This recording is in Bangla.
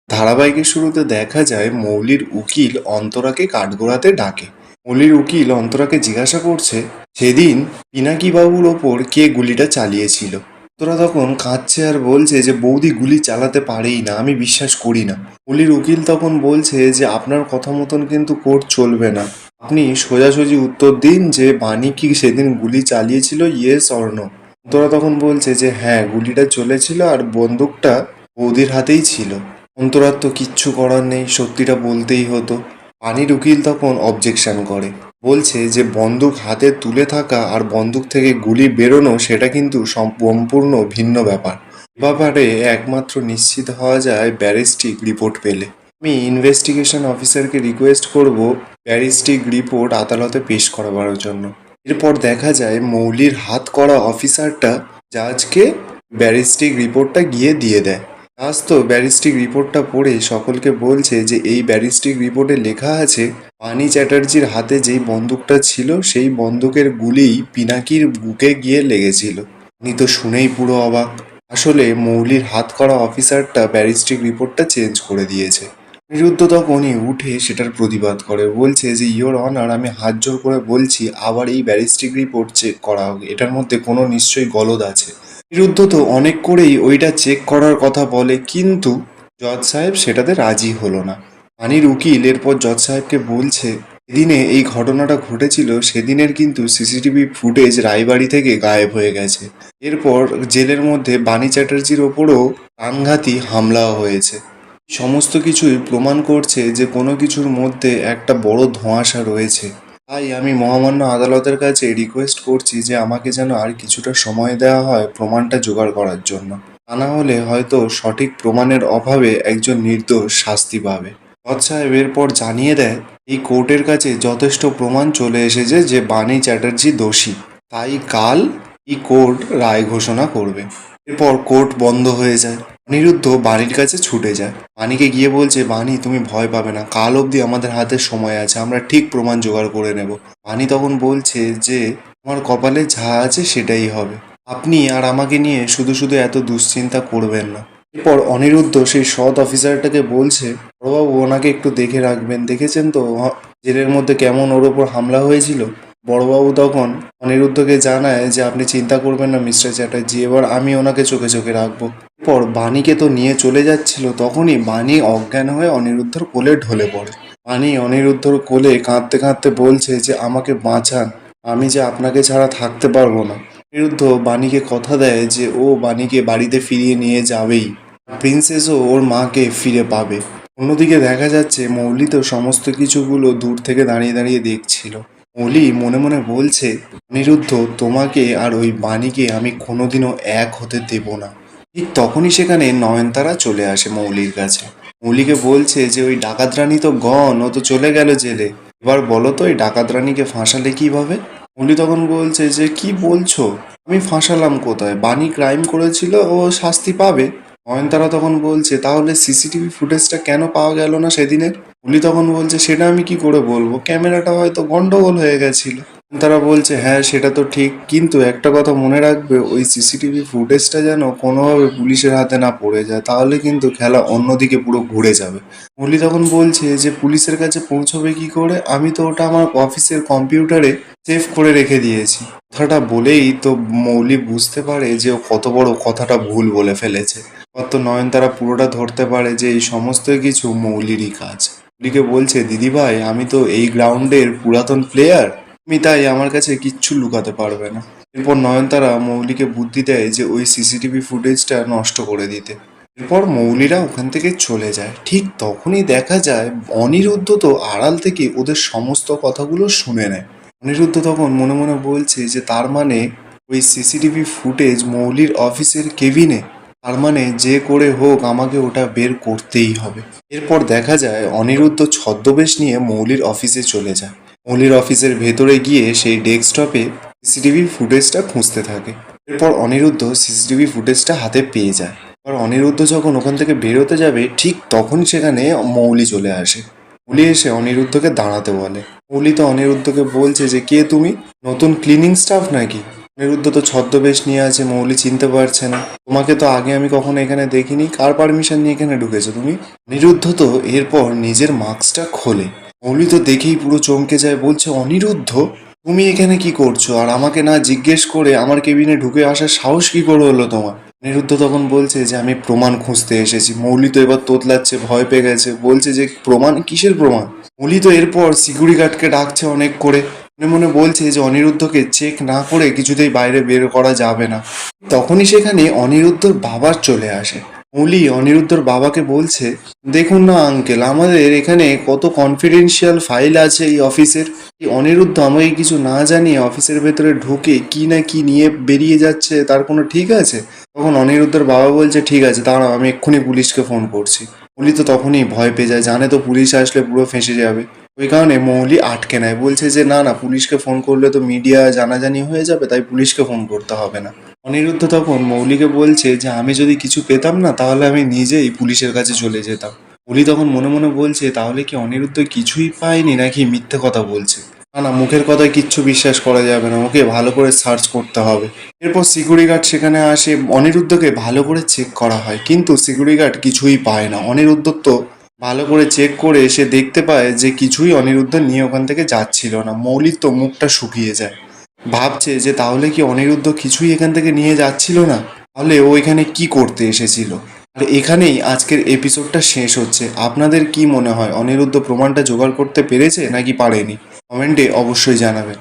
ধারাবাহিকের শুরুতে দেখা যায় মৌলির উকিল অন্তরাকে কাঠগোড়াতে ডাকে। মৌলির উকিল অন্তরাকে জিজ্ঞাসা করছে সেদিন পিনাকি বাবুর ওপর কে গুলিটা চালিয়েছিল। অন্তরা তখন কাঁদছে আর বলছে যে বৌদি গুলি চালাতে পারেই না, আমি বিশ্বাস করি না। মৌলির উকিল তখন বলছে যে আপনার কথা মতন কিন্তু কোর্ট চলবে না, আপনি সোজাসুজি উত্তর দিন যে বাণী কি সেদিন গুলি চালিয়েছিল, ইয়েস অর নো। অন্তরা তখন বলছে যে হ্যাঁ, গুলিটা চলেছিল আর বন্দুকটা বৌদির হাতেই ছিল। অন্তরার তো কিচ্ছু করার নেই, সত্যিটা বলতেই হতো। পানির উকিল তখন অবজেকশন করে, বলছে যে বন্দুক হাতে তুলে থাকা আর বন্দুক থেকে গুলি বেরোনো সেটা কিন্তু সম্পূর্ণ ভিন্ন ব্যাপার। ব্যাপারে একমাত্র নিশ্চিত হওয়া যায় ব্যারিস্টিক রিপোর্ট পেলে। আমি ইনভেস্টিগেশন অফিসারকে রিকোয়েস্ট করব ব্যারিস্টিক রিপোর্ট আদালতে পেশ করাবার জন্য। এরপর দেখা যায় মৌলির হাত করা অফিসারটা জাজকে ব্যারিস্টিক রিপোর্টটা গিয়ে দিয়ে দেয়। জাজ তো ব্যারিস্টিক রিপোর্টটা পড়ে সকলকে বলছে যে এই ব্যারিস্টিক রিপোর্টে লেখা আছে পানি চ্যাটার্জির হাতে যেই বন্দুকটা ছিল সেই বন্দুকের গুলিই পিনাকির বুকে গিয়ে লেগেছিল। উনি তো শুনেই পুরো অবাক। আসলে মৌলির হাত করা অফিসারটা ব্যারিস্টিক রিপোর্টটা চেঞ্জ করে দিয়েছে। অনিরুদ্ধ তখনই উঠে সেটার প্রতিবাদ করে, বলছে যে ইয়োর অনার, আমি হাত জোর করে বলছি আবার এই ব্যারিস্টিক রিপোর্ট চেক করা হোক, এটার মধ্যে কোনো নিশ্চয়ই গলদ আছে। অনিরুদ্ধ তো অনেক করেই ওইটা চেক করার কথা বলে, কিন্তু জজ সাহেব সেটাতে রাজি হলো না। পানির উকিল এরপর জজ সাহেবকে বলছে সেদিনে এই ঘটনাটা ঘটেছিল সেদিনের কিন্তু সিসিটিভি ফুটেজ রায়বাড়ি থেকে গায়েব হয়ে গেছে। এরপর জেলের মধ্যে বাণী চ্যাটার্জির ওপরও প্রাণঘাতী হামলাও হয়েছে। সমস্ত কিছুই প্রমাণ করছে যে কোনো কিছুর মধ্যে একটা বড় ধোঁয়াশা রয়েছে। তাই আমি মহামান্য আদালতের কাছে রিকোয়েস্ট করছি যে আমাকে যেন আর কিছুটা সময় দেওয়া হয় প্রমাণটা জোগাড় করার জন্য। তা না হলে হয়তো সঠিক প্রমাণের অভাবে একজন নির্দোষ শাস্তি পাবে। জজ সাহেব এরপর জানিয়ে দেয় এই কোর্টের কাছে যথেষ্ট প্রমাণ চলে এসেছে যে বাণী চ্যাটার্জি দোষী, তাই কাল এই কোর্ট রায় ঘোষণা করবে। এরপর কোর্ট বন্ধ হয়ে যায়। অনিরুদ্ধ বাণীর কাছে ছুটে যায়, বাণীকে গিয়ে বলছে বাণী তুমি ভয় পাবে না, কাল অবধি আমাদের হাতে সময় আছে, আমরা ঠিক প্রমাণ জোগাড় করে নেব। বাণী তখন বলছে যে আমার কপালে যা আছে সেটাই হবে, আপনি আর আমাকে নিয়ে শুধু শুধু এত দুশ্চিন্তা করবেন না। এরপর অনিরুদ্ধ সেই সৎ অফিসারটাকে বলছে বড়বাবু ওনাকে একটু দেখে রাখবেন, দেখেছেন তো জেলের মধ্যে কেমন ওর ওপর হামলা হয়েছিল। বড়বাবু তখন অনিরুদ্ধকে জানায় যে আপনি চিন্তা করবেন না মিস্টার চ্যাটার্জি, এবার আমি ওনাকে চোখে চোখে রাখবো। এরপর বাণীকে তো নিয়ে চলে যাচ্ছিল, তখনই বাণী অজ্ঞান হয়ে অনিরুদ্ধর কোলে ঢলে পড়ে। বাণী অনিরুদ্ধর কোলে কাঁদতে কাঁদতে বলছে যে আমাকে বাঁচান, আমি যে আপনাকে ছাড়া থাকতে পারবো না। অনিরুদ্ধ বাণীকে কথা দেয় যে ও বাণীকে বাড়িতে ফিরিয়ে নিয়ে যাবেই, প্রিন্সেসও ওর মাকে ফিরে পাবে। অন্যদিকে দেখা যাচ্ছে মৌলি তো সমস্ত কিছুগুলো দূর থেকে দাঁড়িয়ে দাঁড়িয়ে দেখছিল। মৌলি মনে মনে বলছে অনিরুদ্ধ, তোমাকে আর ওই বাণীকে আমি কোনোদিনও এক হতে দেব না। ঠিক তখনই সেখানে নয়নতারা চলে আসে মৌলির কাছে। মৌলিকে বলছে যে ওই ডাকাত রানী তো গন, ও তো চলে গেল জেলে, এবার বলো তো এই ডাকাত রানীকে ফাঁসালে কিভাবে। মৌলি তখন বলছে যে কি বলছো, আমি ফাঁসালাম কোথায়, বাণী ক্রাইম করেছিল, ও শাস্তি পাবে। নয়নতারা তখন বলছে তাহলে সিসিটিভি ফুটেজটা কেন পাওয়া গেল না সেদিনের। মৌলি তখন বলছে সেটা আমি কি করে বলবো, ক্যামেরাটা হয়তো গন্ডগোল হয়ে গেছিল। তারা বলছে হ্যাঁ সেটা তো ঠিক, কিন্তু একটা কথা মনে রাখবে ওই সিসিটিভি ফুটেজটা যেন কোনোভাবে পুলিশের হাতে না পড়ে যায়, তাহলে কিন্তু খেলা অন্যদিকে পুরো ঘুরে যাবে। মৌলি তখন বলছে যে পুলিশের কাছে পৌঁছবে কি করে, আমি তো ওটা আমার অফিসের কম্পিউটারে সেভ করে রেখে দিয়েছি। কথাটা বলেই তো মৌলি বুঝতে পারে যে ও কত বড় কথাটা ভুল বলে ফেলেছে। অত নয়নতারা পুরোটা ধরতে পারে যে এই সমস্ত কিছু মৌলিরই কাজ। মৌলিকে বলছে দিদিভাই আমি তো এই গ্রাউন্ডের পুরাতন প্লেয়ার, আমি তাই আমার কাছে কিচ্ছু লুকাতে পারবে না। এরপর নয়নতারা মৌলিকে বুদ্ধি দেয় যে ওই সিসিটিভি ফুটেজটা নষ্ট করে দিতে। এরপর মৌলিরা ওখান থেকে চলে যায়। ঠিক তখনই দেখা যায় অনিরুদ্ধ তো আড়াল থেকে ওদের সমস্ত কথাগুলো শুনে নেয়। অনিরুদ্ধ তখন মনে মনে বলছে যে তার মানে ওই সিসিটিভি ফুটেজ মৌলির অফিসের কেবিনে, তার মানে যে করে হোক আমাকে ওটা বের করতেই হবে। এরপর দেখা যায় অনিরুদ্ধ ছদ্মবেশ নিয়ে মৌলির অফিসে চলে যায়। মৌলির অফিসের ভেতরে গিয়ে সেই ডেস্কটপে সিসিটিভি ফুটেজটা খুঁজতে থাকে। এরপর অনিরুদ্ধ সিসিটিভি ফুটেজটা হাতে পেয়ে যায়। এবার অনিরুদ্ধ যখন ওখান থেকে বেরোতে যাবে ঠিক তখন সেখানে মৌলি চলে আসে। মৌলি এসে অনিরুদ্ধকে দাঁড়াতে বলে। মৌলি তো অনিরুদ্ধকে বলছে যে কে তুমি, নতুন ক্লিনিং স্টাফ নাকি। অনিরুদ্ধ তো ছদ্মবেশ নিয়ে আছে, মৌলি চিনতে পারছে না। তোমাকে তো আগে আমি কখনো এখানে দেখিনি, কার পারমিশন নিয়ে এখানে ঢুকেছো তুমি? অনিরুদ্ধ তো এরপর নিজের মাস্কটা খোলে। মৌলি তো দেখেই পুরো চমকে যায়, বলছে অনিরুদ্ধ তুমি এখানে কি করছো, আর আমাকে না জিজ্ঞেস করে আমার কেবিনে ঢুকে আসার সাহস কি করে হলো তোমার? অনিরুদ্ধ তখন বলছে যে আমি প্রমাণ খুঁজতে এসেছি। মৌলি তো এবার তোতলাচ্ছে, ভয় পেয়ে গেছে, বলছে যে প্রমাণ, কিসের প্রমাণ? মৌলি তো এরপর সিকিউরিটি গার্ডকে ডাকছে অনেক করে, মনে মনে বলছে যে অনিরুদ্ধকে চেক না করে কিছুতেই বাইরে বের করা যাবে না। তখনই সেখানে অনিরুদ্ধর বাবার চলে আসে। মৌলি অনিরুদ্ধর বাবাকে বলছে, দেখুন না আঙ্কেল, আমাদের এখানে কত কনফিডেন্সিয়াল ফাইল আছে এই অফিসের। এই অনিরুদ্ধ আমাকে কিছু না জানিয়ে অফিসের ভেতরে ঢুকে কি না কি নিয়ে বেরিয়ে যাচ্ছে, তার কোনো ঠিক আছে? তখন অনিরুদ্ধর বাবা বলছে, ঠিক আছে দাঁড়াও, আমি এক্ষুনি পুলিশকে ফোন করছি। মৌলি তো তখনই ভয় পেয়ে যায়, জানে তো পুলিশ আসলে পুরো ফেঁসে যাবে। ওই কারণে মৌলি আটকে নেয়, বলছে যে না না, পুলিশকে ফোন করলে তো মিডিয়া জানাজানি হয়ে যাবে, তাই পুলিশকে ফোন করতে হবে না। অনিরুদ্ধ তখন মৌলিকে বলছে যে আমি যদি কিছু পেতাম না তাহলে আমি নিজেই পুলিশের কাছে চলে যেতাম। মৌলি তখন মনে মনে বলছে, তাহলে কি অনিরুদ্ধ কিছুই পায়নি নাকি মিথ্যে কথা বলছে? না না, মুখের কথায় কিচ্ছু বিশ্বাস করা যাবে না, ওকে ভালো করে সার্চ করতে হবে। এরপর সিকিউরিটি গার্ড সেখানে আসে, অনিরুদ্ধকে ভালো করে চেক করা হয়, কিন্তু সিকিউরিটি গার্ড কিছুই পায় না। অনিরুদ্ধ তো ভালো করে চেক করে সে দেখতে পায় যে কিছুই অনিরুদ্ধ নিয়ে ওখান থেকে যাচ্ছিল না। মৌলির তো মুখটা শুকিয়ে যায়, ভাবছে যে তাহলে কি অনিরুদ্ধ কিছুই এখান থেকে নিয়ে যাচ্ছিল না, তাহলে ও এখানে কি করতে এসেছিল? আর এখানেই আজকের এপিসোডটা শেষ হচ্ছে। আপনাদের কি মনে হয়, অনিরুদ্ধ প্রমাণটা জোগাড় করতে পেরেছে নাকি পারেনি? কমেন্টে অবশ্যই জানাবেন।